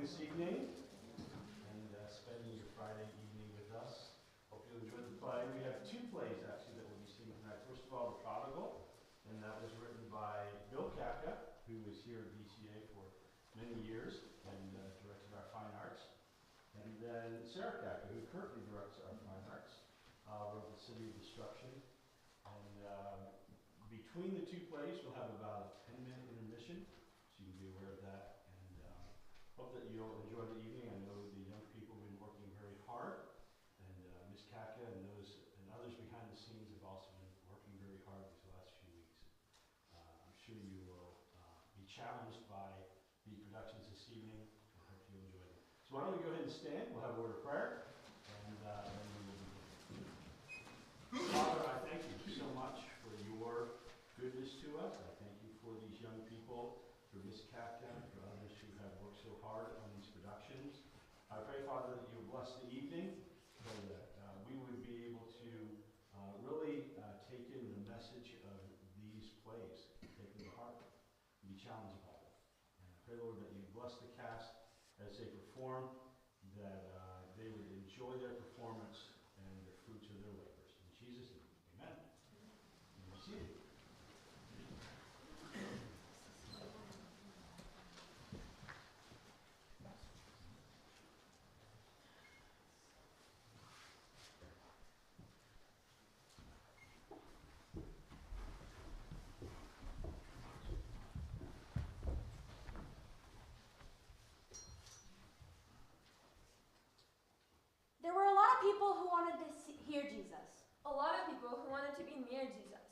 This evening and spending your Friday evening with us. Hope you enjoyed the play. We have two plays actually that we'll be seeing tonight. First of all, The Prodigal, and that was written by Bill Kapka, who was here at DCA for many years and directed our fine arts. And then Sarah Kapka, who currently directs our fine arts, wrote The City of Destruction. And between the two plays, we'll have about a 10-minute intermission, so you can be aware of that. Hope that you'll enjoy the evening. I know the young people have been working very hard, and Ms. Kaka and others behind the scenes have also been working very hard these last few weeks. I'm sure you will be challenged by the productions this evening. I hope you'll enjoy them. So why don't we go ahead and stand? We'll have a word of prayer, and then we will begin. Father, I thank you so much for your goodness to us. I thank you for these young people, for Ms. Captain, for others who have worked so hard on these productions. I pray, Father, that you will bless the evening, so that we would be able to really take in the message of these plays, take them to heart, and be challenged by them. And I pray, Lord, that you bless the cast as they perform, that they would enjoy their performance and the fruits of their labors. In Jesus' name, amen. You may be seated. There were a lot of people who wanted to hear Jesus. A lot of people who wanted to be near Jesus.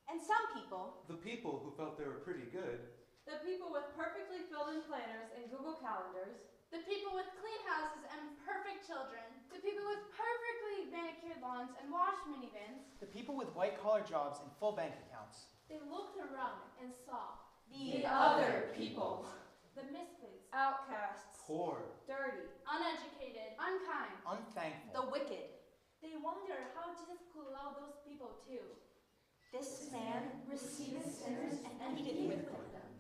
And some people, The people who felt they were pretty good. The people with perfectly filled in planners and Google calendars. The people with clean houses and perfect children. The people with perfectly manicured lawns and washed minivans. The people with white-collar jobs and full bank accounts. They looked around and saw The other people. the misfits, Outcasts. Poor. Dirty. uneducated, unkind. Unthankful. the wicked. They wondered how Jesus could allow those people too. This man received sinners and eated with them.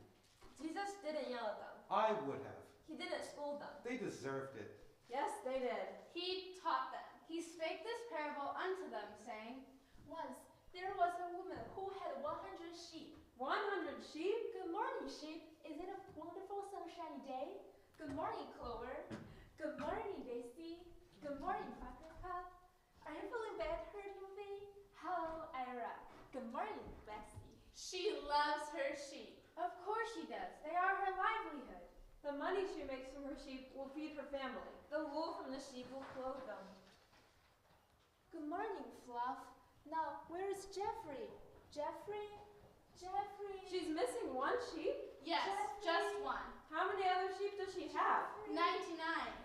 Jesus didn't yell at them. I would have. He didn't scold them. They deserved it. Yes, they did. He taught them. He spake this parable unto them, saying, Once there was a woman who had 100 sheep. 100 sheep? Good morning, sheep. Is it a wonderful sunshiny day? Good morning, Clover. Good morning, Daisy. Good morning, Buttercup. Are you feeling better, Lucy? Hello, Ira. Good morning, Bessie. She loves her sheep. Of course she does. They are her livelihood. The money she makes from her sheep will feed her family. The wool from the sheep will clothe them. Good morning, Fluff. Now, where is Jeffrey? Jeffrey? Jeffrey? She's missing one sheep? Yes, Jeffrey. just one. How many other sheep does she have? 99.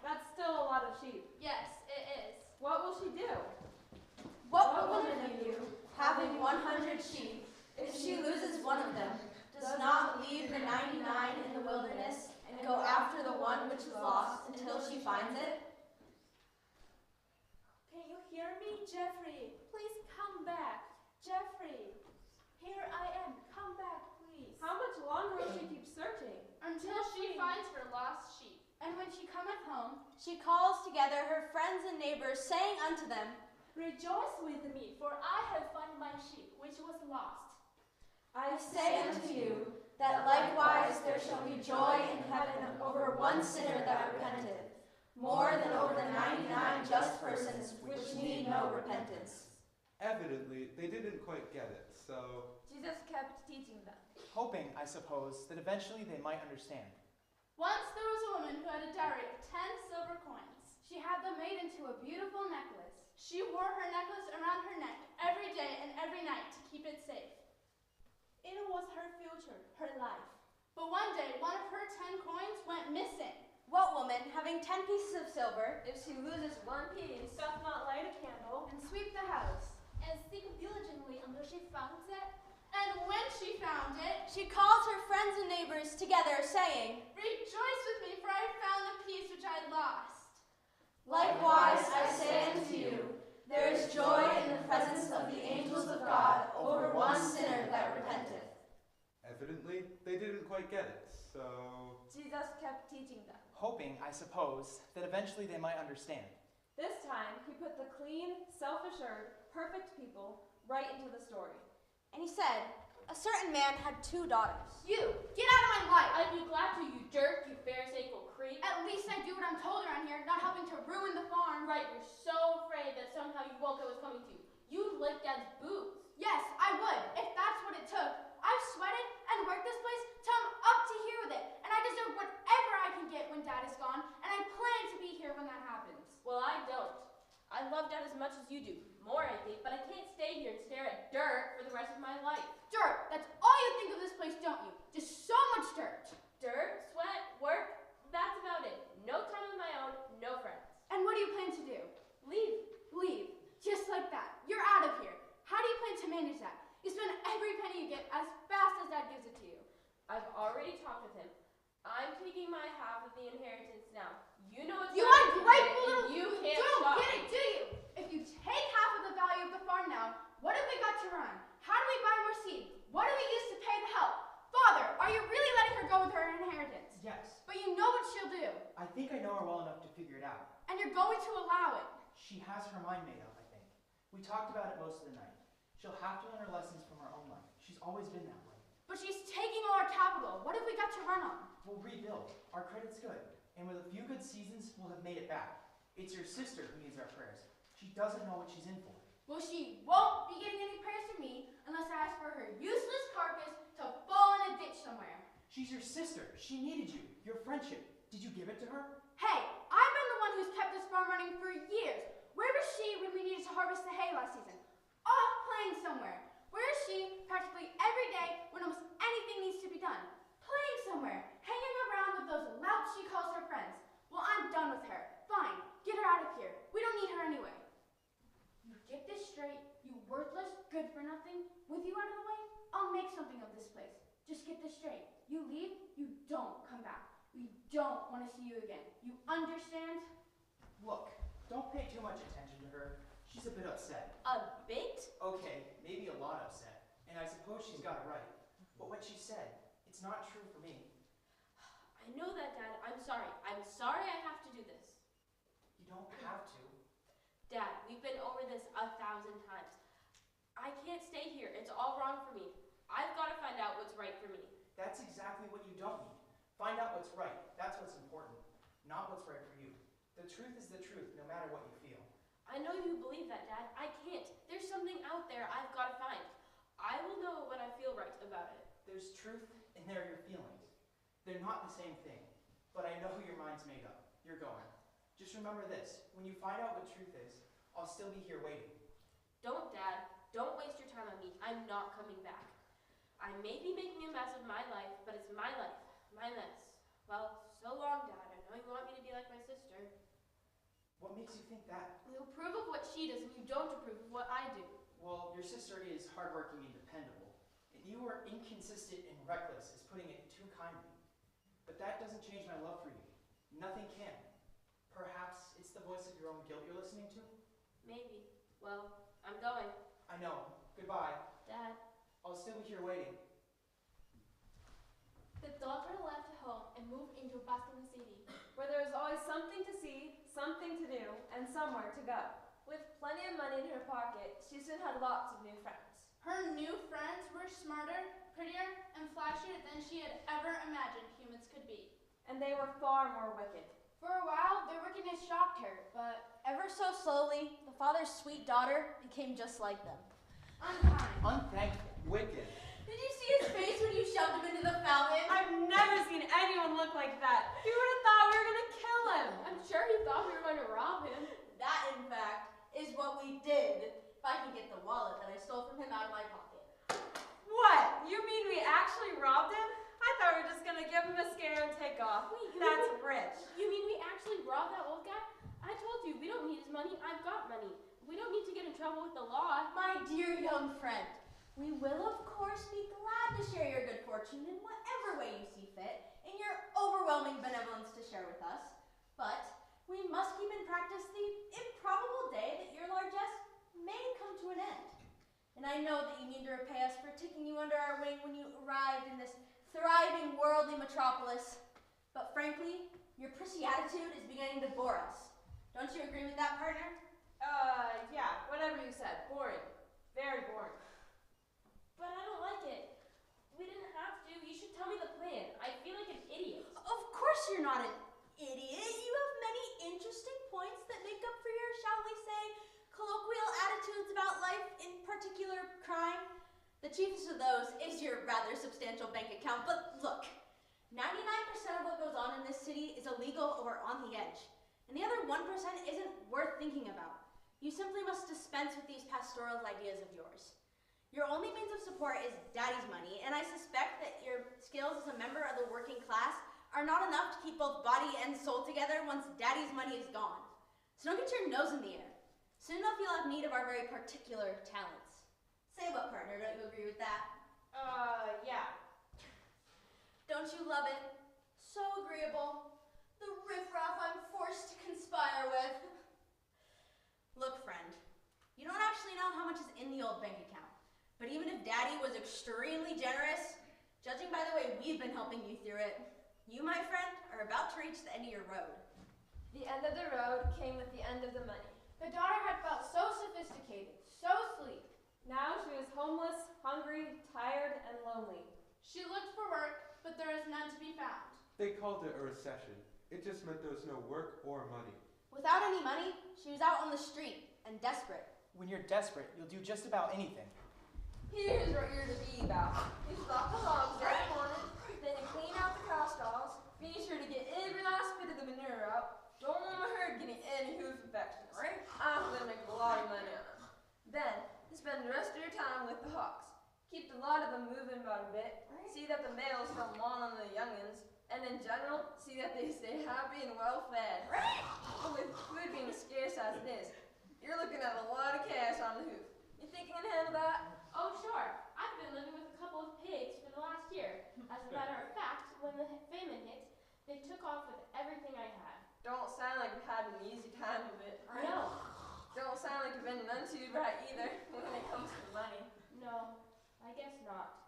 That's still a lot of sheep. Yes, it is. What will she do? What woman of you, having 100 sheep, if she loses one of them, does not leave the 99 in the wilderness and go after the one which is lost until she finds it? Can you hear me, Jeffrey? Please come back. Jeffrey, here I am. Come back, please. How much longer will she keep searching? Until she finds her lost sheep. And when she cometh home, She calls together her friends and neighbors, saying unto them, Rejoice with me, for I have found my sheep, which was lost. I say unto you, that likewise there shall be joy in heaven over one sinner that repenteth, more than over the 99 just persons which need no repentance. Evidently, they didn't quite get it, so Jesus kept teaching them. hoping, I suppose, that eventually they might understand. once there was a woman who had a dowry of 10 silver coins. She had them made into a beautiful necklace. She wore her necklace around her neck every day and every night to keep it safe. It was her future, her life. But one day, one of her 10 coins went missing. What woman, having 10 pieces of silver, if she loses one piece, Doth not light a candle. And sweep the house. And seek diligently until she finds it. And when she found it, she calls her friends and neighbors together, saying, rejoice with me, for I have found the piece which I had lost. Likewise I say unto you, there is joy in the presence of the angels of God over one sinner that repenteth. evidently, they didn't quite get it, so Jesus kept teaching them. Hoping, I suppose, that eventually they might understand. This time, he put the clean, self-assured, perfect people right into the story. And he said, a certain man had 2 daughters. You, get out of my life! I'd be glad to, you jerk, you pharisaical creep. At least I do what I'm told around here, not helping to ruin the farm. Right, you're so afraid that somehow you won't get what's coming to you. You'd lick Dad's boots. Yes, I would, if that's what it took. I've sweated and worked this place till I'm up to here with it, and I deserve whatever I can get when Dad is gone, and I plan to be here when that happens. Well, I don't. I love Dad as much as you do. More, I think, but I can't stay here and stare at dirt for the rest of my life. Dirt, that's all you think of this place, don't you? Just so much dirt. Dirt, sweat, work, that's about it. No time of my own, no friends. And what do you plan to do? Leave. Leave. Just like that. You're out of here. How do you plan to manage that? You spend every penny you get as fast as Dad gives it to you. I've already talked with him. I'm taking my half of the inheritance now. You know it's You not ungrateful and little... you can't don't stop get me. it, do you? If you take half of the value of the farm now, what have we got to run? How do we buy more seed? What do we use to pay the help? Father, are you really letting her go with her inheritance? Yes, But you know what she'll do, I think I know her well enough to figure it out. and you're going to allow it. She has her mind made up, I think. We talked about it most of the night. She'll have to learn her lessons from her own life. She's always been that way. But she's taking all our capital. What have we got to run on? We'll rebuild. Our credit's good. And with a few good seasons, we'll have made it back. It's your sister who needs our prayers. She doesn't know what she's in for. Well, she won't be getting any prayers from me unless I ask for her useless carcass to fall in a ditch somewhere. She's your sister. She needed you. Your friendship. Did you give it to her? Hey, I've been the one who's kept this farm running for years. Where was she when we needed to harvest the hay last season? Off playing somewhere. Where is she practically every day when almost anything needs to be done? Playing somewhere, hanging around with those louts she calls her friends. Well, I'm done with her. Fine, get her out of here. We don't need her anyway. You get this straight, you worthless, good for nothing. With you out of the way, I'll make something of this place. Just get this straight. You leave, you don't come back. We don't want to see you again. You understand? Look, don't pay too much attention to her. She's a bit upset. A bit? Okay, maybe a lot upset. And I suppose she's got it right. But what she said, it's not true for me. I know that, Dad. I'm sorry. I'm sorry I have to do this. You don't have to. Dad, we've been over this 1,000 times. I can't stay here. It's all wrong for me. I've got to find out what's right for me. That's exactly what you don't need. Find out what's right. That's what's important. Not what's right for you. The truth is the truth, no matter what you feel. I know you believe that, Dad. I can't. There's something out there I've got to find. I will know when I feel right about it. There's truth, and there are your feelings. They're not the same thing. But I know your mind's made up. You're going. Just remember this. When you find out what truth is, I'll still be here waiting. Don't, Dad. I may be making a mess of my life, but it's my life, my mess. Well, so long, Dad. I know you want me to be like my sister. What makes you think that? You approve of what she does, and you don't approve of what I do. Well, your sister is hardworking and dependable, and you are inconsistent and reckless, is putting it too kindly. But that doesn't change my love for you. Nothing can. Perhaps it's the voice of your own guilt you're listening to? Maybe. Well, I'm going. I know. Goodbye. Dad. I'll still be here waiting. The daughter left home and moved into a bustling city. Where there was always something to see, something to do, and somewhere to go. With plenty of money in her pocket, she soon had lots of new friends. Her new friends were smarter, prettier, and flashier than she had ever imagined humans could be. And they were far more wicked. For a while, their wickedness shocked her, but Ever so slowly, the father's sweet daughter became just like them. unkind. Unthankful. Wicked. Did you see his face when you shoved him into the fountain? I've never seen anyone look like that. Who would have thought we were going to kill him? I'm sure he thought we were going to rob him. That, in fact, is what we did. If I can get the wallet that I stole from him out of my pocket. What? You mean we actually robbed him? I thought we were just going to give him a scare and take off. Wait, That's rich. You mean we actually robbed that old guy? I told you, we don't need his money. I've got money. We don't need to get in trouble with the law. My dear young friend, we will of course be glad to share your good fortune in whatever way you see fit, and your overwhelming benevolence to share with us. But we must keep in practice the improbable day that your largesse may come to an end. And I know that you mean to repay us for taking you under our wing when you arrived in this thriving worldly metropolis. But frankly, your prissy attitude is beginning to bore us. Don't you agree with that, partner? Yeah, whatever you said. Boring. Very boring. But I don't like it. We didn't have to. You should tell me the plan. I feel like an idiot. Of course you're not an idiot. You have many interesting points that make up for your, shall we say, colloquial attitudes about life, in particular crime. The chiefest of those is your rather substantial bank account. But look, 99% of what goes on in this city is illegal or on the edge. And the other 1% isn't worth thinking about. You simply must dispense with these pastoral ideas of yours. Your only means of support is daddy's money, and I suspect that your skills as a member of the working class are not enough to keep both body and soul together once daddy's money is gone. So don't get your nose in the air. Soon enough you'll have need of our very particular talents. Say what, partner, don't you agree with that? Yeah. Don't you love it? So agreeable. The riffraff I'm forced to conspire with. Look, friend, you don't actually know how much is in the old bank account. But even if Daddy was extremely generous, judging by the way we've been helping you through it, you, my friend, are about to reach the end of your road. The end of the road came with the end of the money. The daughter had felt so sophisticated, so sleek. Now she was homeless, hungry, tired, and lonely. She looked for work, but there is none to be found. They called it a recession. It just meant there was no work or money. Without any money, she was out on the street and desperate. When you're desperate, you'll do just about anything. Here's what you're to be about. You stop the hogs every morning, then you clean out the cow stalls, be sure to get every last bit of the manure out. Don't want my herd getting any hoof infections. I'm gonna make a lot of money on them. Then, you spend the rest of your time with the hogs. Keep a lot of them moving about a bit. See that the males don't maul on the youngins. And in general, see that they stay happy and well fed. But with food being as scarce as it is, you're looking at a lot of cash on the hoof. You think you can handle that? Oh, sure. I've been living with a couple of pigs for the last year. As a matter of fact, when the famine hit, they took off with everything I had. Don't sound like you've had an easy time of it. No. Don't sound like you've been none too bright either when it comes to money. No, I guess not.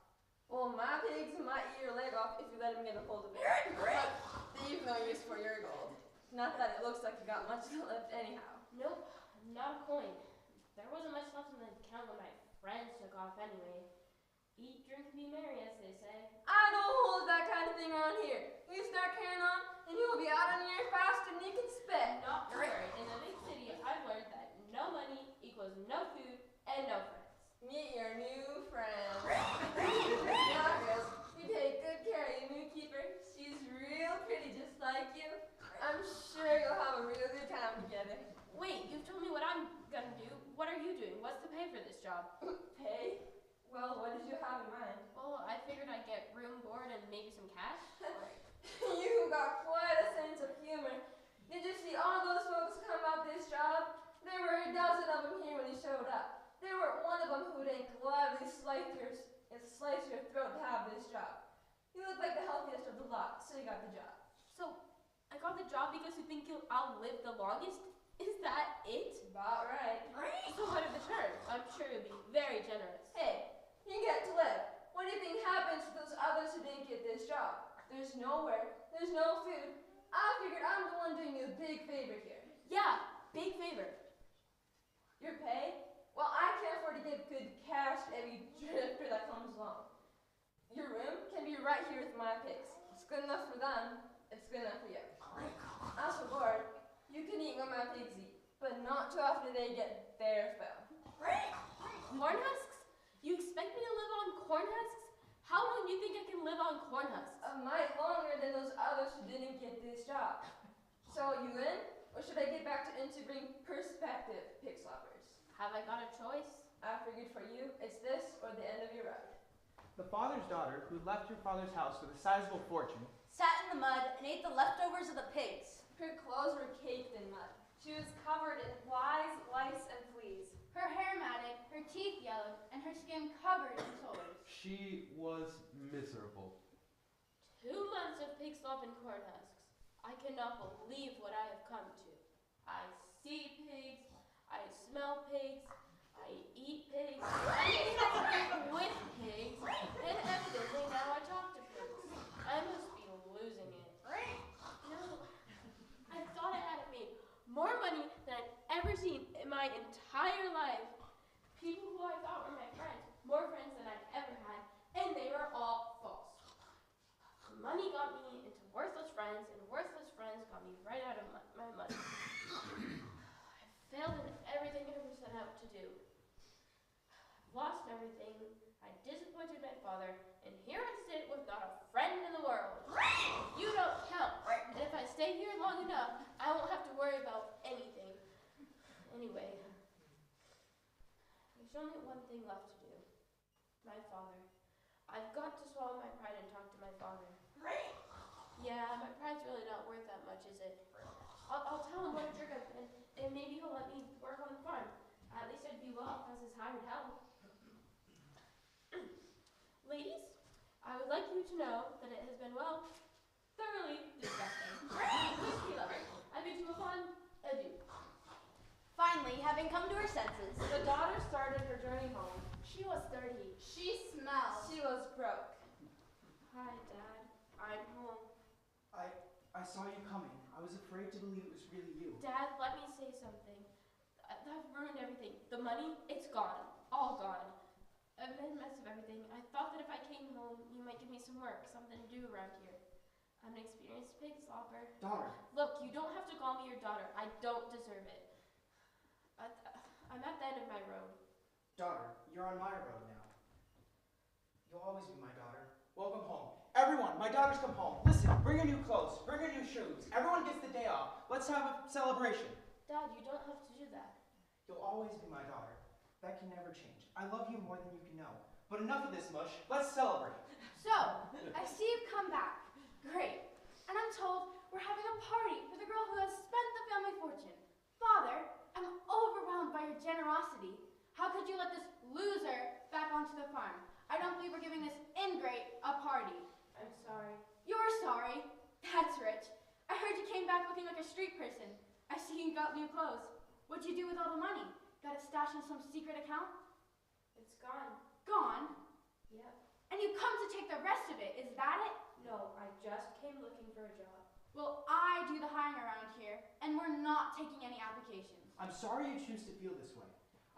Well, my pigs might eat your leg off if you let them get a hold of it. But they've no use for your gold. Not that it looks like you got much left anyhow. Nope, not a coin. There wasn't much left in the account when my friends took off anyway. Eat, drink, and be merry, as they say. I don't hold that kind of thing around here. You start carrying on, and you'll be out on your faster than you can spit. Not to worry. In the big city, I've learned that no money equals no food and no friends. Meet your new friend. Now, girls, you take good care of your new keeper. She's real pretty, just like you. I'm sure you'll have a real good time together. Wait, you've told me what I'm gonna do. What are you doing? What's the pay for this job? Pay? Well, what did you have in mind? Well, I figured I'd get room, board, and maybe some cash. You got quite a sense of humor. Did you see all those folks come up this job? There were a dozen of them here when you showed up. There weren't one of them who didn't gladly slice your throat to have this job. You look like the healthiest of the lot, so you got the job. So, I got the job because you think I'll live the longest? Is that it? About right. So what of the terms? I'm sure you'll be very generous. Hey, you get to live. What do you think happens to those others who didn't get this job? There's nowhere. There's no food. I figured I'm the one doing you a big favor here. Yeah, big favor. Your pay? Well, I can't afford to give good cash to every drifter that comes along. Your room can be right here with my pigs. It's good enough for them. It's good enough for you. As for board, you can eat what my pigs eat, but not too often they get their fill. Corn husks? You expect me to live on corn husks? How long do you think I can live on corn husks? A mite longer than those others who didn't get this job. So, you in? Or should I get back to integrating perspective, pig sloppers? Have I got a choice? I figured for you, it's this or the end of your road. The father's daughter, who left your father's house with a sizable fortune, Sat in the mud and ate the leftovers of the pigs. Her clothes were caked in mud. She was covered in flies, lice, and fleas. Her hair matted, her teeth yellowed, and her skin covered in sores. she was miserable. 2 months of pig slop and corn husks. I cannot believe what I have come to. I see pigs, I smell pigs, I eat pigs, I live with pigs, and evidently now I talk to pigs. I must be losing it. No, I thought I had made more money than I'd ever seen in my entire life. People who I thought were my friends, more friends than I'd ever had, and they were all false. Money got me into worthless friends, and worthless friends got me right out of my money. I failed in everything I ever set out to do. I've lost everything. I disappointed my father, and here I sit with not a friend in the world. You don't count, and if I stay here long enough, I won't have to worry about anything. Anyway, there's only one thing left to do. My father. I've got to swallow my pride and talk to my father. Yeah, my pride's really not worth that much, is it? I'll tell him what a jerk I've been, and maybe he'll let me work on the farm. At least I'd be well off as his hired help. Ladies, I would like you to know that it has been, well, thoroughly disgusting. Whiskey lover, I bid you a fond adieu. Finally, having come to her senses, The daughter started her journey home. She was dirty. she smelled. She was broke. Hi, Dad. I'm home. I saw you coming. I was afraid to believe it was really you. Dad, let me say something. I've ruined everything. The money, it's gone. All gone. I've made a mess of everything. I thought that if I came home, you might give me some work, something to do around here. I'm an experienced pig slopper. Daughter, Look, you don't have to call me your daughter. I don't deserve it. I'm at the end of my road. daughter, you're on my road now. You'll always be my daughter. Welcome home. Everyone, my daughter's come home. Listen, bring her new clothes, bring her new shoes. Everyone gets the day off. Let's have a celebration. Dad, you don't have to do that. You'll always be my daughter. That can never change. I love you more than you can know. But enough of this mush. Let's celebrate. So, I see you've come back. Great. And I'm told we're having a party for the girl who has spent the family fortune. Father, I'm overwhelmed by your generosity. How could you let this loser back onto the farm? I don't believe we're giving this ingrate a party. I'm sorry. You're sorry. That's rich. I heard you came back looking like a street person. I see you got new clothes. What'd you do with all the money? Got it stashed in some secret account? It's gone. Gone? Yep. And you come to take the rest of it, is that it? No, I just came looking for a job. Well, I do the hiring around here, and we're not taking any applications. I'm sorry you choose to feel this way.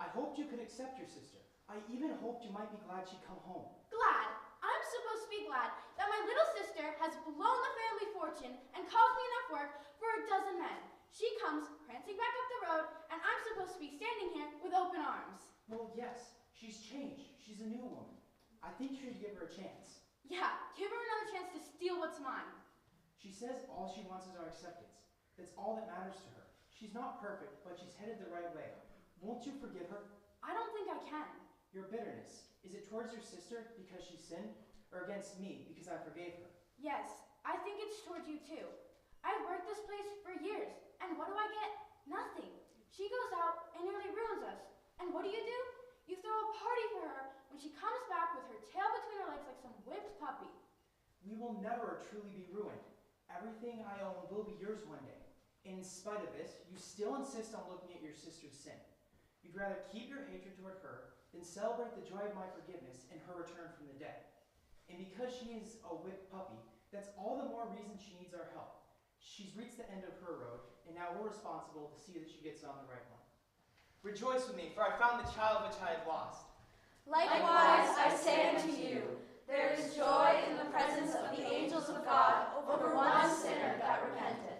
I hoped you could accept your sister. I even hoped you might be glad she'd come home. Glad? I'm supposed to be glad that my little sister has blown the family fortune and caused me enough work for a dozen men. She comes prancing back up the road, and I'm supposed to be standing here with open arms. Well, yes, she's changed. She's a new woman. I think you should give her a chance. Yeah, give her another chance to steal what's mine. She says all she wants is our acceptance. That's all that matters to her. She's not perfect, but she's headed the right way. Won't you forgive her? I don't think I can. Your bitterness, is it towards your sister because she sinned, or against me because I forgave her? Yes, I think it's towards you too. I've worked this place for years, and what do I get? Nothing. She goes out and nearly ruins us. And what do? You throw a party for her when she comes back with her tail between her legs like some whipped puppy. We will never truly be ruined. Everything I own will be yours one day. In spite of this, you still insist on looking at your sister's sin. You'd rather keep your hatred toward her than celebrate the joy of my forgiveness and her return from the dead. And because she is a whipped puppy, that's all the more reason she needs our help. She's reached the end of her road, and now we're responsible to see that she gets on the right one. Rejoice with me, for I found the child which I had lost. Likewise, I say unto you, there is joy in the presence of the angels of God over one sinner that repenteth.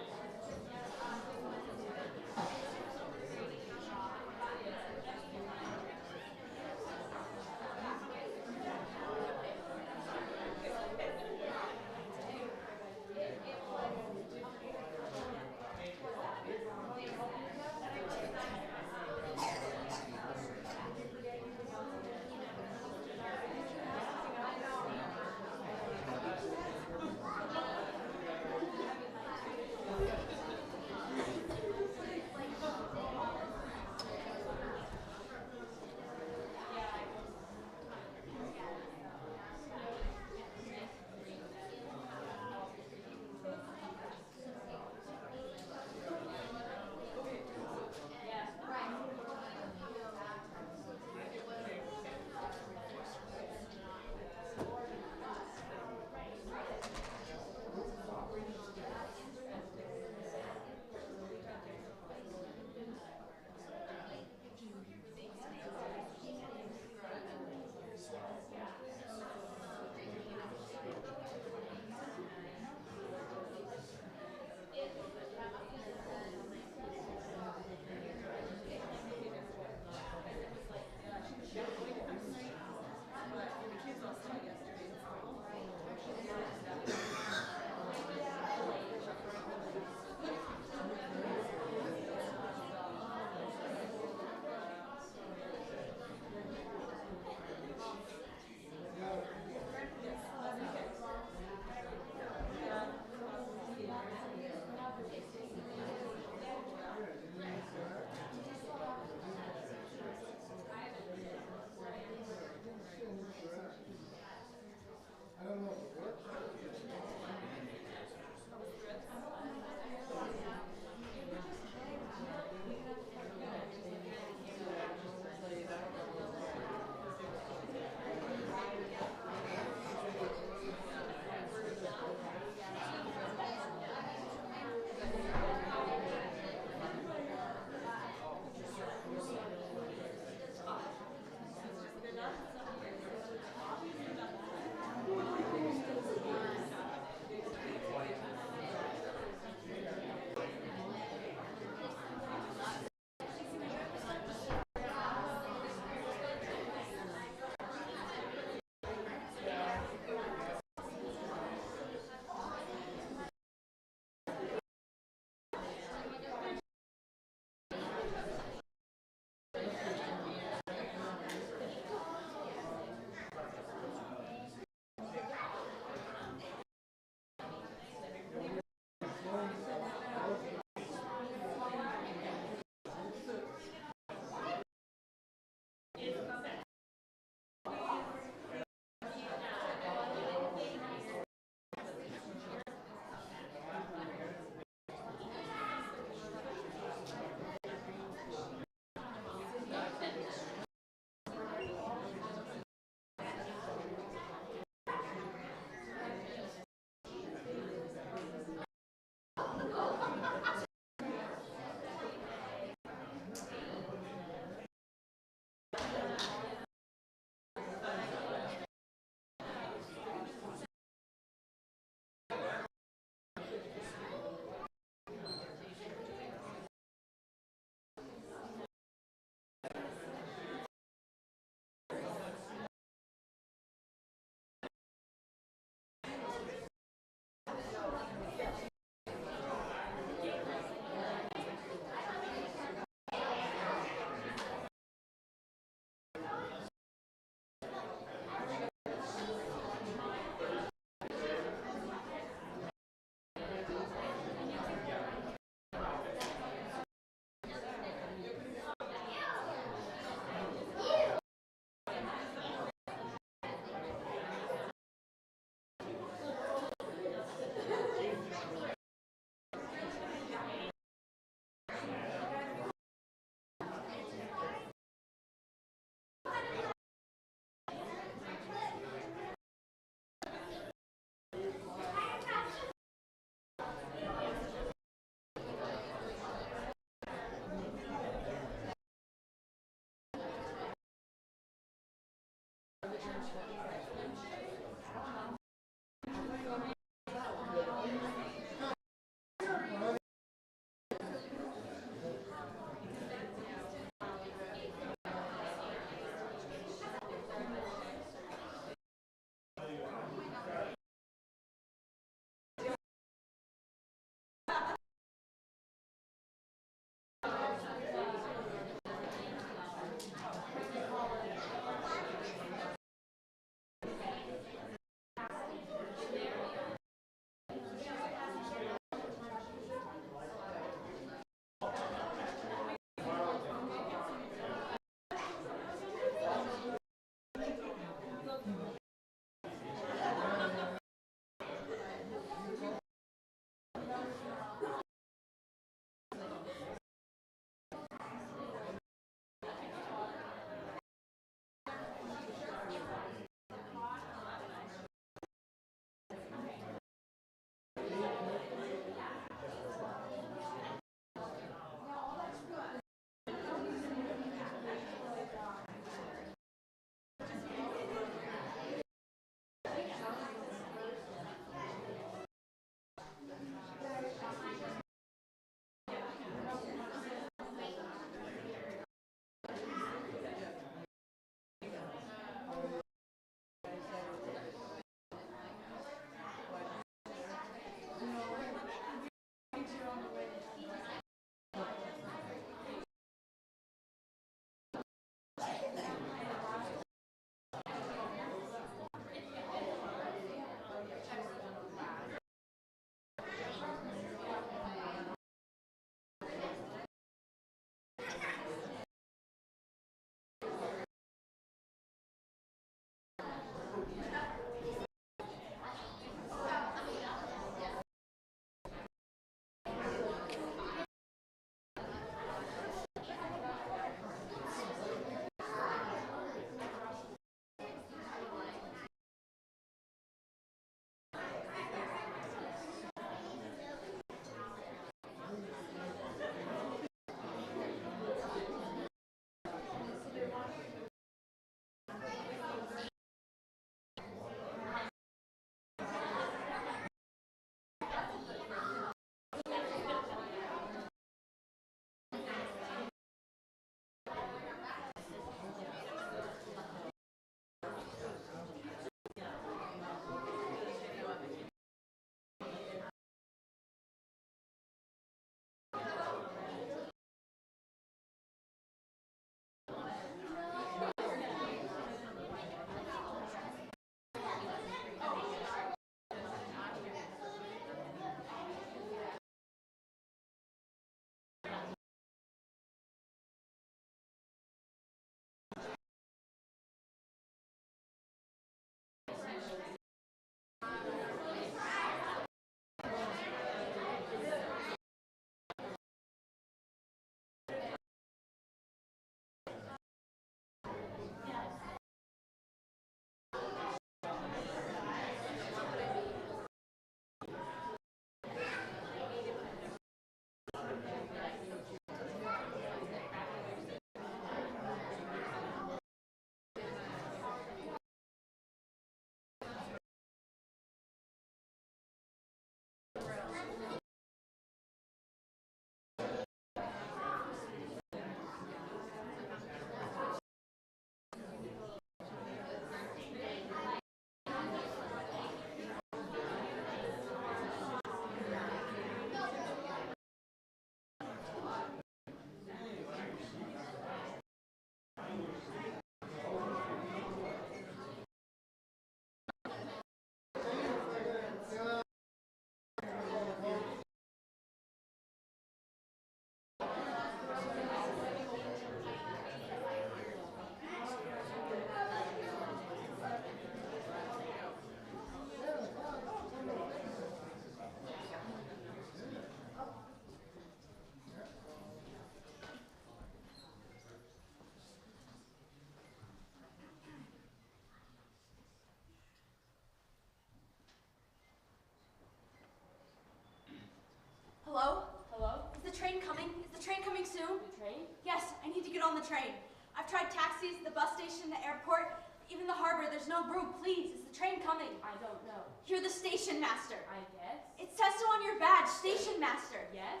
coming soon? The train? Yes, I need to get on the train. I've tried taxis, the bus station, the airport, even the harbor. There's no room. Please, is the train coming? I don't know. You're the station master. I guess. It says so on your badge, station master. Yes?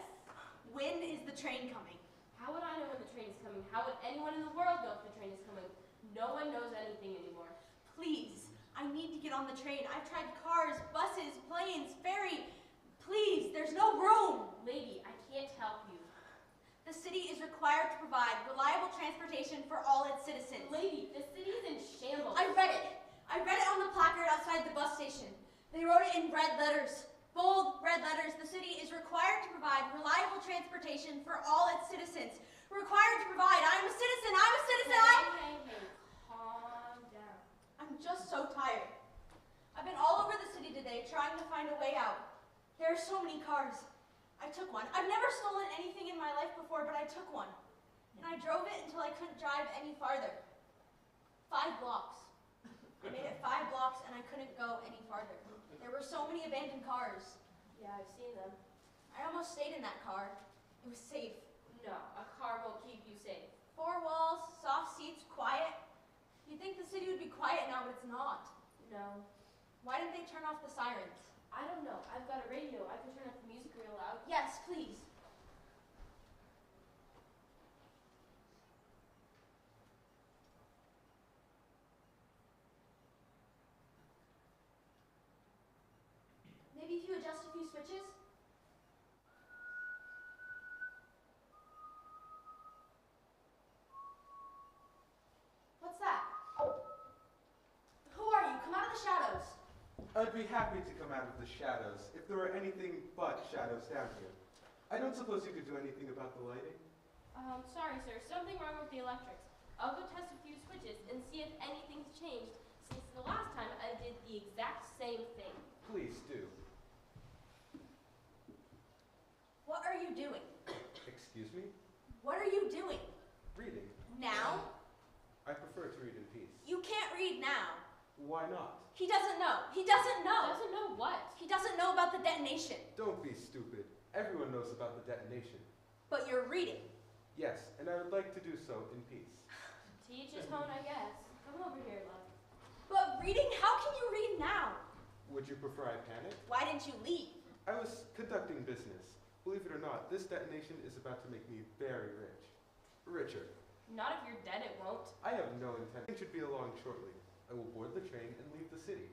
When is the train coming? How would I know when the train is coming? How would anyone in the world know if the train is coming? No one knows anything anymore. Please, I need to get on the train. I've tried cars, buses, planes, ferry. Please, there's no room. Lady, I can't help you. The city is required to provide reliable transportation for all its citizens. Lady, the city is in shambles. I read it. I read it on the placard outside the bus station. They wrote it in red letters. Bold red letters. The city is required to provide reliable transportation for all its citizens. Required to provide. I'm a citizen. I'm a citizen. Hey, calm down. I'm just so tired. I've been all over the city today trying to find a way out. There are so many cars. I took one. I've never stolen anything in my life before, but I took one. And I drove it until I couldn't drive any farther. 5 blocks. I made it 5 blocks and I couldn't go any farther. There were so many abandoned cars. Yeah, I've seen them. I almost stayed in that car. It was safe. No, a car won't keep you safe. 4 walls, soft seats, quiet. You'd think the city would be quiet now, but it's not. No. Why didn't they turn off the sirens? I don't know. I've got a radio. I can turn up the music real loud. Yes, please. Maybe if you adjust a few switches? What's that? Who are you? Come out of the shadows. I'd be happy to come out of the shadows if there were anything but shadows down here. I don't suppose you could do anything about the lighting? Sorry, sir. Something wrong with the electrics. I'll go test a few switches and see if anything's changed since the last time I did the exact same thing. Please do. What are you doing? Excuse me? What are you doing? Reading. Now? I prefer to read in peace. You can't read now. Why not? He doesn't know. He doesn't know. Doesn't know what? He doesn't know about the detonation. Don't be stupid. Everyone knows about the detonation. But you're reading. Yes, and I would like to do so in peace. Teach his own, I guess. Come over here, love. But reading? How can you read now? Would you prefer I panic? Why didn't you leave? I was conducting business. Believe it or not, this detonation is about to make me very rich. Richer. Not if you're dead, it won't. I have no intent. It should be along shortly. I will board the train and leave the city.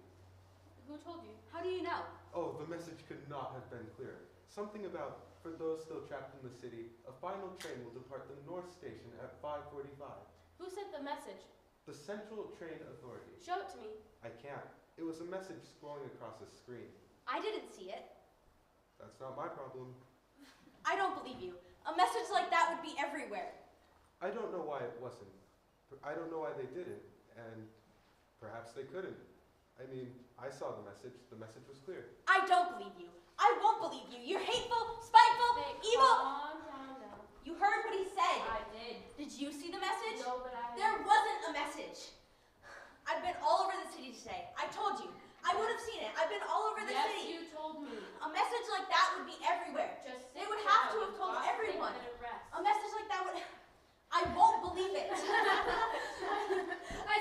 Who told you? How do you know? Oh, the message could not have been clearer. Something about, for those still trapped in the city, a final train will depart the North Station at 5:45. Who sent the message? The Central Train Authority. Show it to me. I can't. It was a message scrolling across a screen. I didn't see it. That's not my problem. I don't believe you. A message like that would be everywhere. I don't know why it wasn't. I don't know why they didn't, and perhaps they couldn't. I mean, I saw the message. The message was clear. I don't believe you. I won't believe you. You're hateful, spiteful, Hey, evil. calm down now. You heard what he said. I did. Did you see the message? No, but I... There wasn't a message. I've been all over the city today. I told you. I would have seen it. I've been all over the Yes, city. you told me. A message like that would be everywhere. Just They sit would have down. to have told You've got everyone. to take a rest. A message like that would... I won't believe it. I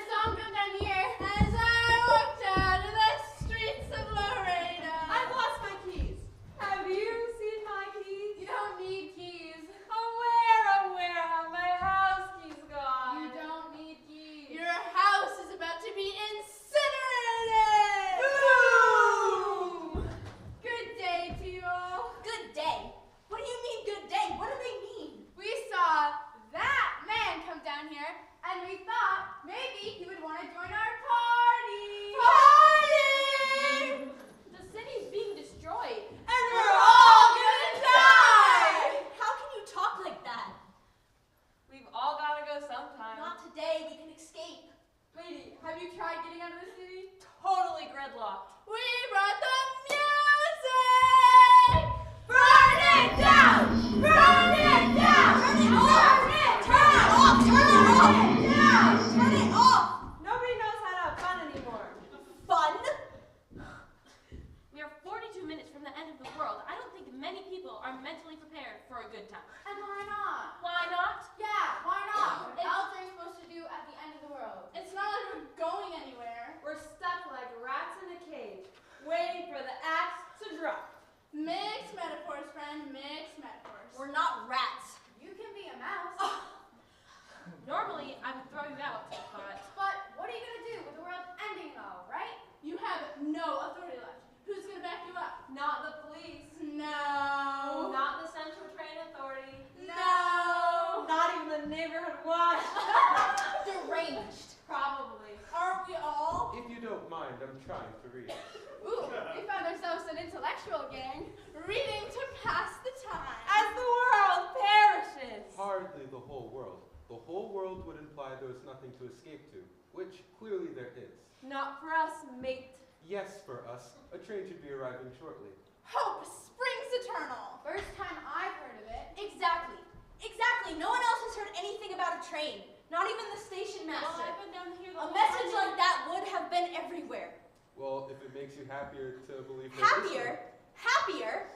saw him come down here as I walked out of the streets of Laredo. I've lost my keys. Have you seen my keys? You don't need keys. Oh, where have my house keys gone? You don't need keys. Your house is about to be incinerated. Boom! Good day to you all. Good day. What do you mean good day? What do they mean? We saw that man come down here, and we thought maybe he would want to join our party. Party! The city's being destroyed. And we're all gonna die! How can you talk like that? We've all got to go sometime. Not today. We can escape. Lady, have you tried getting out of the city? Totally gridlocked. We brought the music! Burn it down! Burn it down! Turn it off! Turn it off! Turn it off! Down! Turn it off! Nobody knows how to have fun anymore. Fun? We are 42 minutes from the end of the world. I don't think many people are mentally prepared for a a good time. And why not? Why not? Yeah, why not? What else are you supposed to do at the end of the world? It's not like we're going anywhere. We're stuck like rats in a cage, waiting for the axe to drop. Mixed metaphors, friend, mixed metaphors. We're not rats. You can be a mouse. Normally, I would throw you out, But what are you going to do with the world ending and all, right? You have no authority left. Who's going to back you up? Not the police. No. Not the Central Train Authority. No. Not even the neighborhood watch. Deranged. Probably. Aren't we all? If you don't mind, I'm trying to read. Ooh, we found ourselves an intellectual gang. Reading to pass the time. As the world perishes. Hardly the whole world. The whole world would imply there is nothing to escape to, which clearly there is. Not for us, mate. Yes, for us, a train should be arriving shortly. Hope springs eternal. First time I've heard of it. Exactly. Exactly. No one else has heard anything about a train. Not even the station Well, master. I've been down here the A whole message time. like that would have been everywhere. Well, if it makes you happier to believe there is Happier? Happier?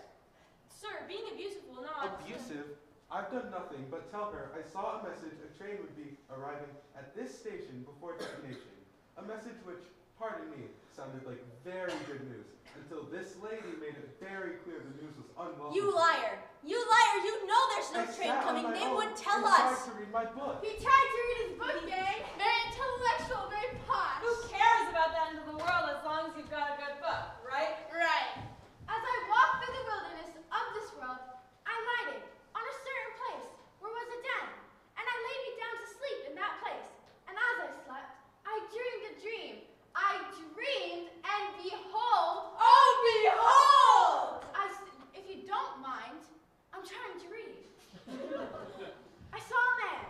Sir, being abusive will not. Abusive? I've done nothing but tell her I saw a message a train would be arriving at this station before destination. A message which, pardon me, sounded like very good news, until this lady made it very clear the news was unwelcome. You liar. You liar. You know there's no I train sat on coming. my They own would tell and tried us. to read my book. He tried to read his book, gang. Very intellectual, very posh. Who cares about the end of the world as long as you've got a good book, right? Right. As I walked through the wilderness of this world, I lighted on a certain place where was a den, and I laid me down to sleep in that place. And as I slept, I dreamed a dream. I dreamed, and behold, Oh, behold! if you don't mind, I'm trying to read. I saw a man,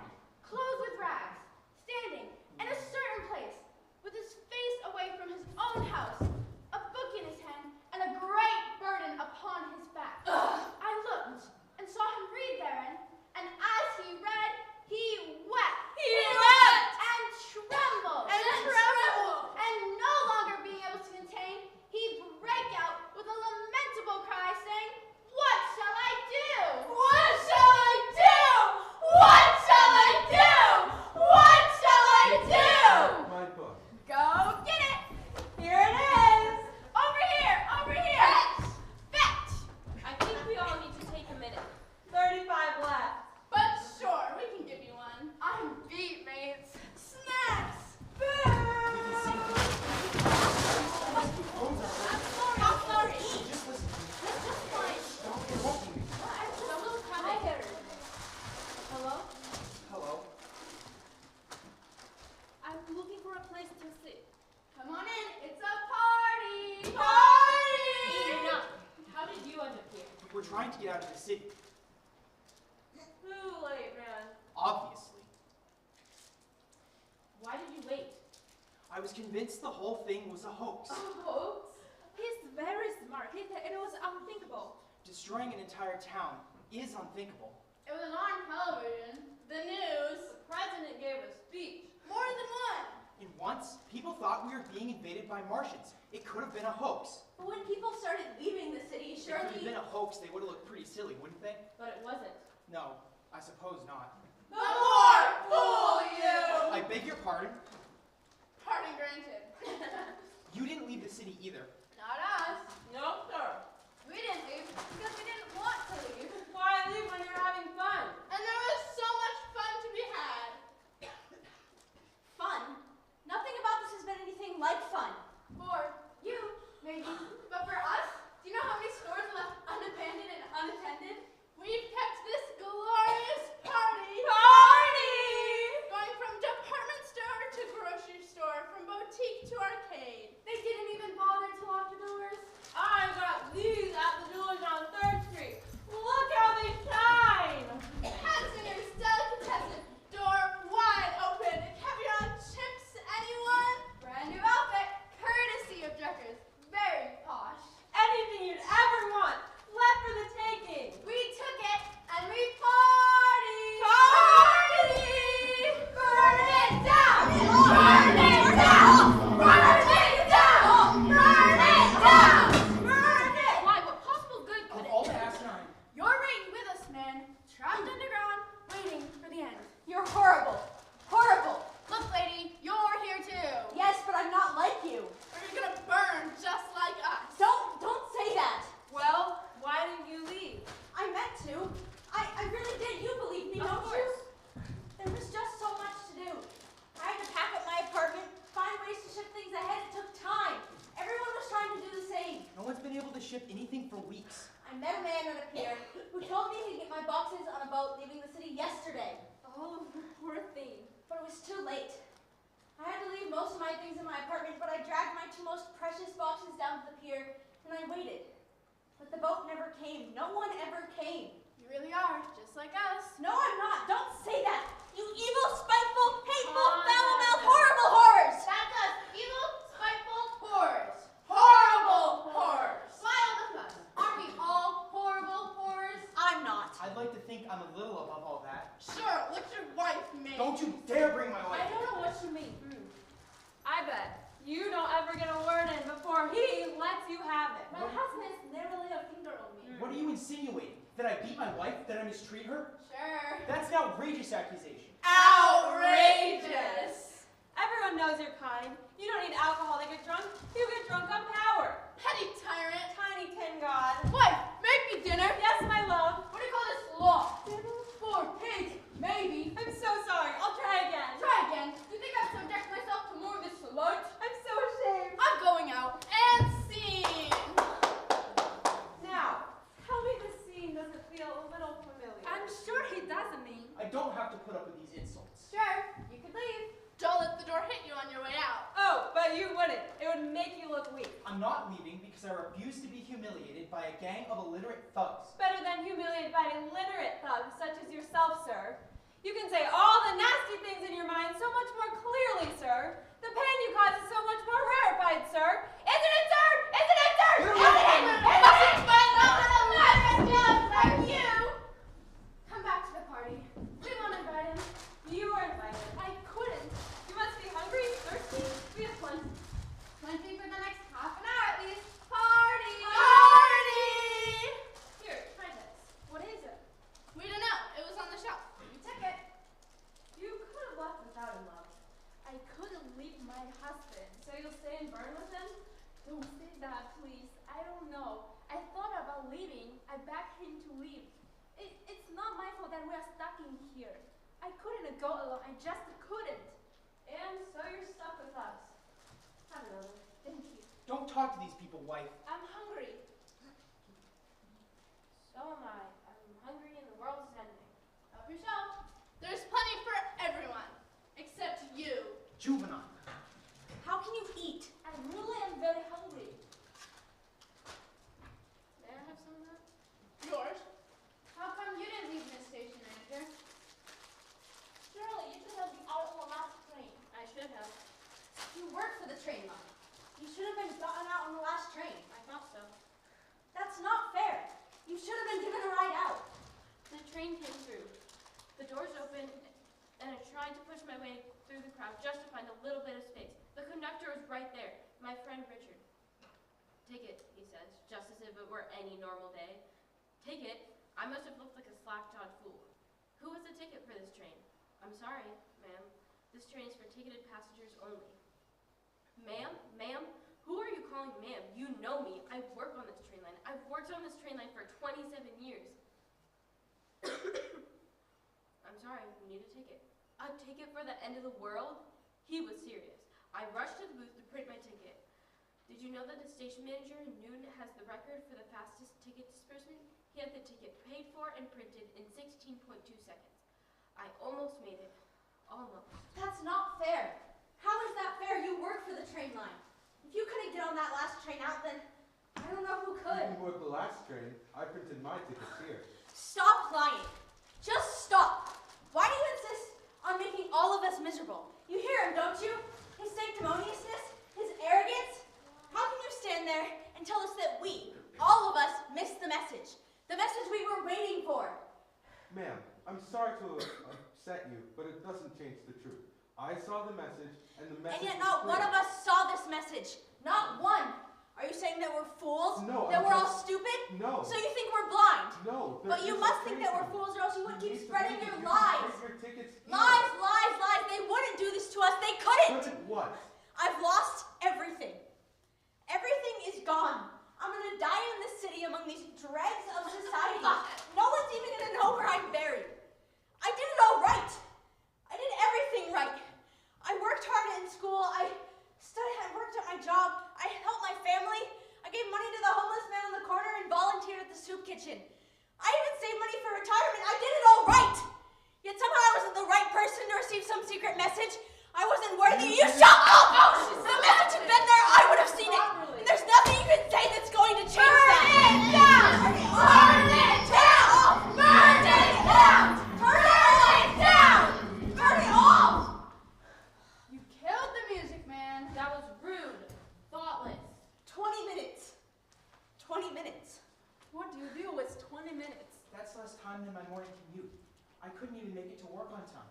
clothed with rags, standing in a certain place, with his face away from his own house, a book in his hand, and a great burden upon his back. I looked and saw him read therein, and as he read, he wept. He wept! And trembled. And no longer being able to contain, he brake out with a lamentable cry, saying, "What shall I do? What shall I do? What shall I do? What shall I do?" My book. Go get it. Here it is! Over here. Over here. Fetch. I think we all need to take a minute. 35 left. But sure, we can give you one. I'm beat, mates. Snacks. Boo. I'm sorry. Just listen. That's just fine. Stop interrupting me. I'm so tired. Hello? Hello? I'm looking for a place to sit. Come on in. It's a party. Enough. How did you end up here? We're trying to get out of the city. Too late, man. Obviously. Why did you wait? I was convinced the whole thing was a hoax. Hoax? He's very smart. He said it was unthinkable. Destroying an entire town is unthinkable. It was on television. The news. The president gave a speech. More than one. And once, people thought we were being invaded by Martians. It could have been a hoax. But when people started leaving the city, If it had surely... been a hoax, they would have looked pretty silly, wouldn't they? But it wasn't. No, I suppose not. The more fool you. I beg your pardon? Pardon granted. You didn't leave the city either. Not us. No, sir. We didn't leave because we didn't want to leave. Why leave when you're having fun? And there was so much fun to be had. Fun? Nothing about this has been anything like fun. For you, maybe. But for us, do you know how many stores are left unabandoned and unattended? We've kept this glorious party. Going from department store to grocery store, from boutique to arcade. They didn't even bother to lock the doors. I got these at the doors on 3rd Street. Look how they shine! Hatzinger's delicatessen, door wide open. Caviar chips, anyone? Brand new outfit, courtesy of Druckers. Very posh. Anything you'd ever want. Left for the taking. We took it and we partied. Burn it down! Burn it down! Burn ship anything for weeks. I met a man on a pier who told me he'd get my boxes on a boat leaving the city yesterday. Oh, poor thing. But it was too late. I had to leave most of my things in my apartment, but I dragged my two most precious boxes down to the pier, and I waited. But the boat never came. No one ever came. You really are, just like us. No, I'm not. Don't say that. You evil, spiteful, hateful, Oh, foul-mouthed, no. horrible horrors. That's us, evil, spiteful horrors. Horrible horrors. Smile with us. Aren't we all horrible horrors? I'm not. I'd like to think I'm a little above all that. Sure, what's your wife made? Don't you dare bring my I wife. don't know what you mean. I bet you don't ever get a word in before he lets you have it. My husband's never laid a finger on me. What are you insinuating? That I beat my wife? That I mistreat her? Sure. That's an outrageous accusation. Outrageous. Everyone knows you're kind. You don't need alcohol to get drunk. You get drunk on power. Petty tyrant. Tiny tin god. Wife, make me dinner. Yes, my love. What do you call this law? For pigs, maybe. I'm so sorry. I'll try again. Try again. You think I've subject myself to more of this slut? I'm so ashamed. I'm going out and scene. Now, tell me the scene doesn't feel a little familiar. I'm sure he doesn't mean. I don't have to put up with these insults. Sure, you could leave. Don't let the door hit you on your way out. Oh, but you wouldn't. It would make you look weak. I'm not leaving because I refuse to be humiliated by a gang of illiterate thugs. Better than humiliated by illiterate thugs such as yourself, sir. You can say all the nasty things in your mind so much more clearly, sir. The pain you cause is so much more rarefied, sir. Isn't it, sir? Isn't it, sir? Isn't it? Like you. Come back to the party. We won't invite him. You were invited. I couldn't. You must be hungry, thirsty. We have plenty. Plenty for the next half an hour at least. Party! Here, try this. What is it? We don't know. It was on the shelf. You took it. You could have left without him, love. I couldn't leave my husband. So you'll stay and burn with him? Don't say that, please. I don't know. I thought about leaving. I begged him to leave. It's not my fault that we are stuck in here. I couldn't go alone. I just couldn't. And so you're stuck with us. Have another. Thank you. Don't talk to these people, wife. I'm hungry. So am I. I'm hungry and the world is ending. Help yourself. There's plenty for everyone. Except you. Juvenile. How can you eat? I really am very hungry. May I have some of that? Yours. How come you didn't leave, Miss Station Manager? Surely you should have been out on the last train. I should have. You work for the train line. You should have been gotten out on the last train. I thought so. That's not fair. You should have been given a ride out. The train came through. The doors opened, and I tried to push my way through the crowd just to find a little bit of space. The conductor was right there, my friend Richard. Take it, he says, just as if it were any normal day. Take it? I must have looked like a slack-jawed fool. Who has a ticket for this train? I'm sorry, ma'am. This train is for ticketed passengers only. Ma'am? Ma'am? Who are you calling ma'am? You know me. I work on this train line. I've worked on this train line for 27 years. I'm sorry, you need a ticket. A ticket for the end of the world? He was serious. I rushed to the booth to print my ticket. Did you know that the station manager in Noon has the record for the fastest ticket disbursement? He had the ticket paid for and printed in 16.2 seconds. I almost made it. Almost. That's not fair. How is that fair? You work for the train line. If you couldn't get on that last train out, then I don't know who could. Even with the last train, I printed my tickets here. Stop lying. Just stop. Why do you insist on making all of us miserable? You hear him, don't you? His sanctimoniousness, his arrogance. How can you stand there and tell us that we, all of us, missed the message? The message we were waiting for. Ma'am, I'm sorry to upset you, but it doesn't change the truth. I saw the message, and the message And yet was not one clear. of us saw this message. Not one. Are you saying that we're fools? No, That I'm we're all just- stupid? No. So you think we're blind? No. there But you is a must think train that we're coming. fools or else you wouldn't You keep need to spreading believe your it. You can lies. print your tickets here. Lies, lies, lies. They wouldn't do this to us. They couldn't. Couldn't what? I've lost everything. Everything is gone. I'm gonna die in this city among these dregs of society. No one's even gonna know where I'm buried. I did it all right. I did everything right. I worked hard in school. I studied. I worked at my job. I helped my family. I gave money to the homeless man on the corner. kitchen. I even saved money for retirement. I did it all right. Yet somehow I wasn't the right person to receive some secret message. I wasn't worthy. You shut up! If the message had been there, I would have seen it. And there's nothing you can say that's going to change that. Burn it down! Burn it down! Burn it down! Burn it down! Burn it all! You killed the music, man. That was rude. Thoughtless. 20 minutes. 20 minutes. What do you do with 20 minutes? That's less time than my morning commute. I couldn't even make it to work on time.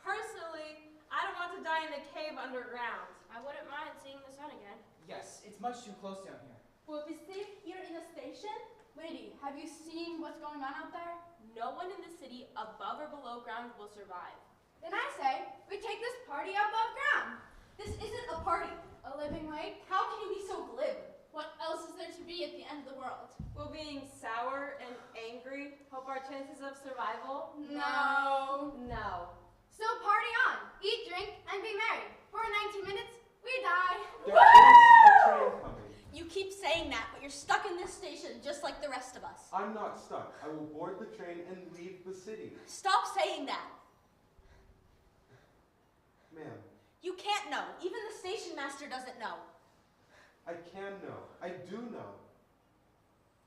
Personally, I don't want to die in a cave underground. I wouldn't mind seeing the sun again. Yes, it's much too close down here. Will we safe here in the station? Lady, have you seen what's going on out there? No one in the city above or below ground will survive. Then I say, we take this party above ground. This isn't a party. A living lake? How can you be so glib? What else is there to be at the end of the world? Will being sour and angry help our chances of survival? No. No. So party on, eat, drink, and be merry. For 19 minutes, we die. There is a train coming. You keep saying that, but you're stuck in this station just like the rest of us. I'm not stuck. I will board the train and leave the city. Stop saying that. Ma'am, You can't know. Even the station master doesn't know. I can know. I do know.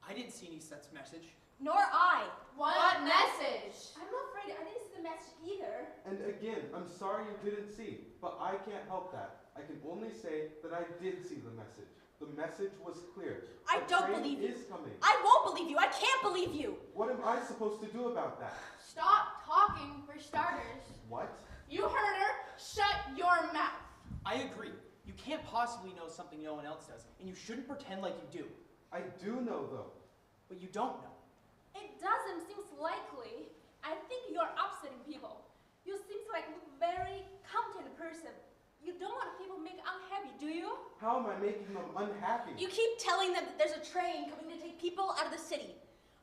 I didn't see any such message. Nor I. What message? I'm afraid I didn't see the message either. And again, I'm sorry you didn't see, but I can't help that. I can only say that I did see the message. The message was clear. I A don't train believe you. is coming. I won't believe you. I can't believe you. What am I supposed to do about that? Stop talking, for starters. What? You heard her. Shut your mouth. I agree. You can't possibly know something no one else does, and you shouldn't pretend like you do. I do know, though. But you don't know. It doesn't seem likely. I think you're upsetting people. You seem like a very content person. You don't want people make unhappy, do you? How am I making them unhappy? You keep telling them that there's a train coming to take people out of the city.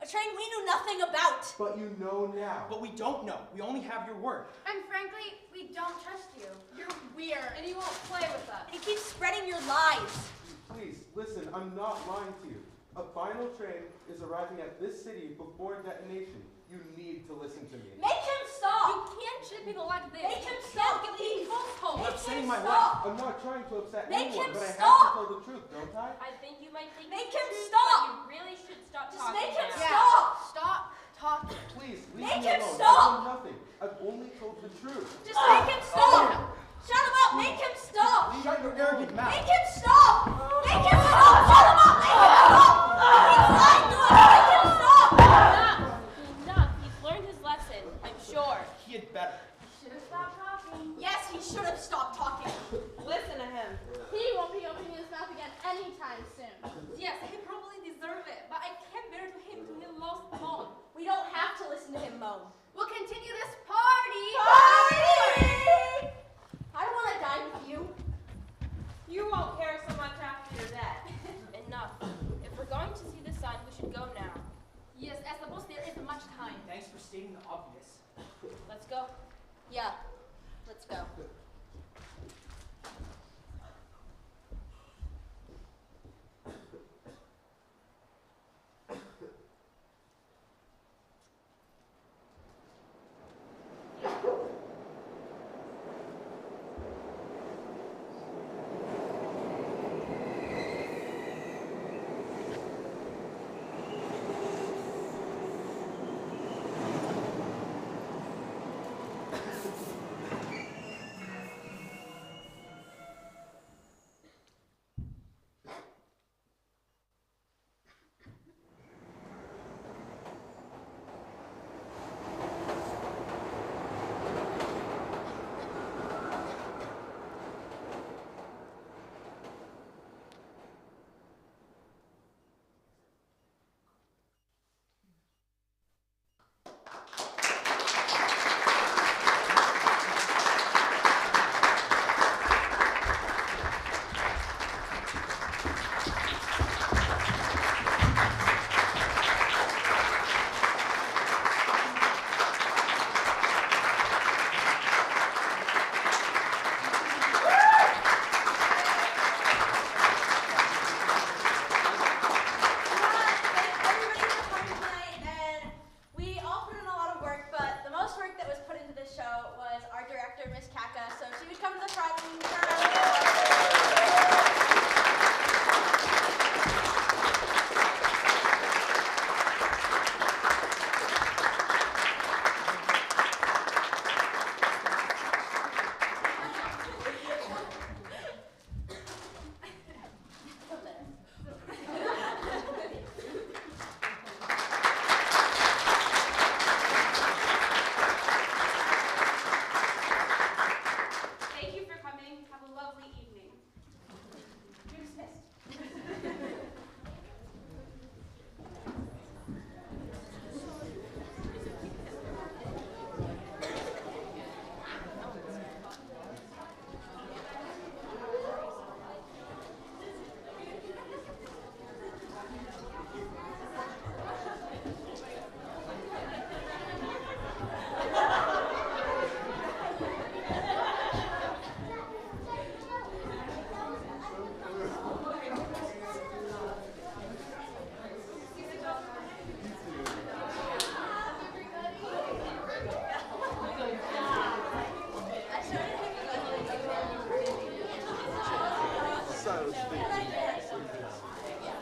A train we knew nothing about. But you know now. But we don't know. We only have your word. And frankly, we don't trust you. You're weird. And you won't play with us. You keep spreading your lies. Please, listen, I'm not lying to you. A final train is arriving at this city before detonation. You need to listen to me. Make him You stop. can't treat people like this. Make him You stop, can't give please. people false hope. You're Make upsetting him my stop. I'm not trying to upset Make anyone, him but I have stop. to tell the truth, don't I? I think you might think Make it's him true, stop. but you really should stop Just talking make him now. stop. Stop talking. Please, leave Make me him alone. stop. I've done nothing. I've only told the truth. Just make him stop. Shut him up. Make him stop. Shut your arrogant mouth. Make him stop. Make him stop. Shut him up. Make him stop. He's lying to us. Make him stop. Enough. Enough. He's learned his lesson, I'm sure. He had better. Should have stopped talking. Yes, he should have stopped talking. Listen to him. He won't be opening his mouth again anytime soon. Yes, he probably deserves it, but I can't bear to him to hear lost moan. We don't have to listen to him moan. We'll continue this party. Party! I don't want to die with you. You won't care so much after you're dead. Enough. If we're going to see the sun, we should go now. Yes, I suppose there isn't much time. Thanks for stating the obvious. Let's go. Yeah, let's go.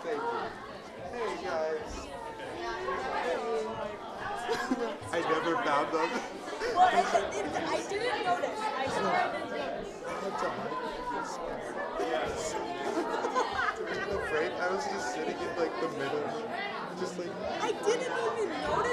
Thank you. Hey guys. I never found them. Well, I didn't notice. I swear I didn't notice. During the break, I was just sitting in like the middle, just like. I didn't even notice